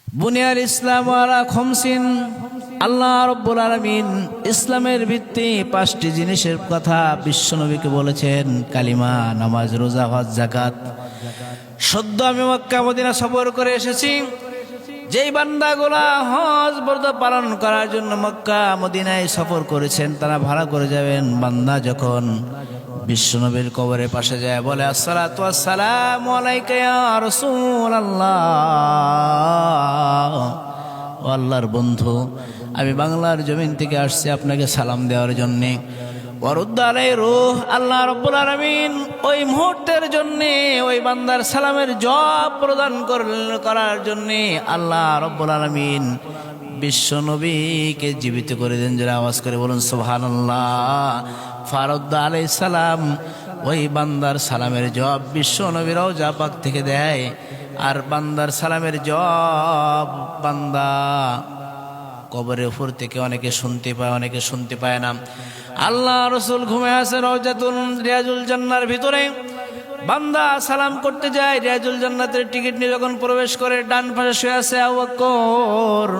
বুনিয়াল ইসলাম আলা খমসিন, আল্লাহ রাব্বুল আলামিন ইসলামের ভিত্তি 5টি জিনিসের কথা বিশ্বনবীকে বলেছেন। কালিমা, নামাজ, রোজা, হজ, যাকাত। সদ্য আমি মক্কা মদিনা সফর করে এসেছি। যেই বান্দাগুলা হজ ব্রত পালন করার জন্য মক্কা মদিনায় সফর করেছেন, তারা ভাড়া করে যাবেন। বান্দা যখন বিশ্বনবীর কবরের পাশে যায়, বলে আসসালাতু ওয়াসসালামু আলাইকা ইয়া রাসূলুল্লাহ, ও আল্লাহর বন্ধু, আমি বাংলার জমিন থেকে আসছি আপনাকে সালাম দেওয়ার জন্যে। ওয়ারুদ্দ আলাই রূহ, আল্লাহ রাব্বুল আলামিন ওই মুহূর্তের জন্যে, ওই বান্দার সালামের জবাব প্রদান করার জন্যে আল্লাহ রাব্বুল আলামিন বিশ্ব নবীকে জীবিত করে দেন। যারা আওয়াজ করে বলুন সুবহানাল্লাহ। ফারুদ্দ আলাইহিস সালাম ওই বান্দার সালামের জবাব বিশ্ব নবীরাও যা পাক থেকে দেয়। আর বান্দার সালামের জবাব বান্দা কবরের উপর থেকে অনেকে শুনতে পায়, অনেকে শুনতে পায় না। আল্লাহ রাসূল ঘুমে আছে রওজাতুল রিয়াজুল জান্নার ভিতরে। বান্দা সালাম করতে যায়, রিয়াজুল জান্নাতের টিকিট নিয়ে যখন প্রবেশ করে, ডান পাশে শুয়ে আছে আবু বকর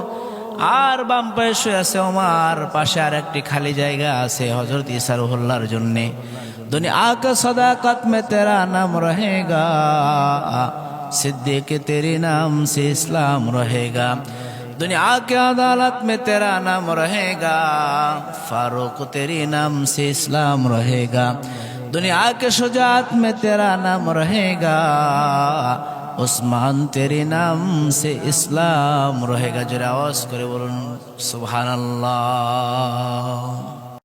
আর বাম পাশে শুয়ে আছে ওমর। পাশে আর একটি খালি জায়গা আছে হযরত ঈসা রুহুল্লাহর জন্য। দুনিয়া কা সদাকত মে তেরা নাম রহেগা, सिद्दीक तेरे नाम से इस्लाम रहेगा, दुनिया के अदालत में तेरा नाम रहेगा, फारूक तेरे नाम से इस्लाम रहेगा, दुनिया के शुजात में तेरा नाम रहेगा, उस्मान तेरे नाम से इस्लाम रहेगा। जरा आवाज करे बोलूं सुभान अल्लाह।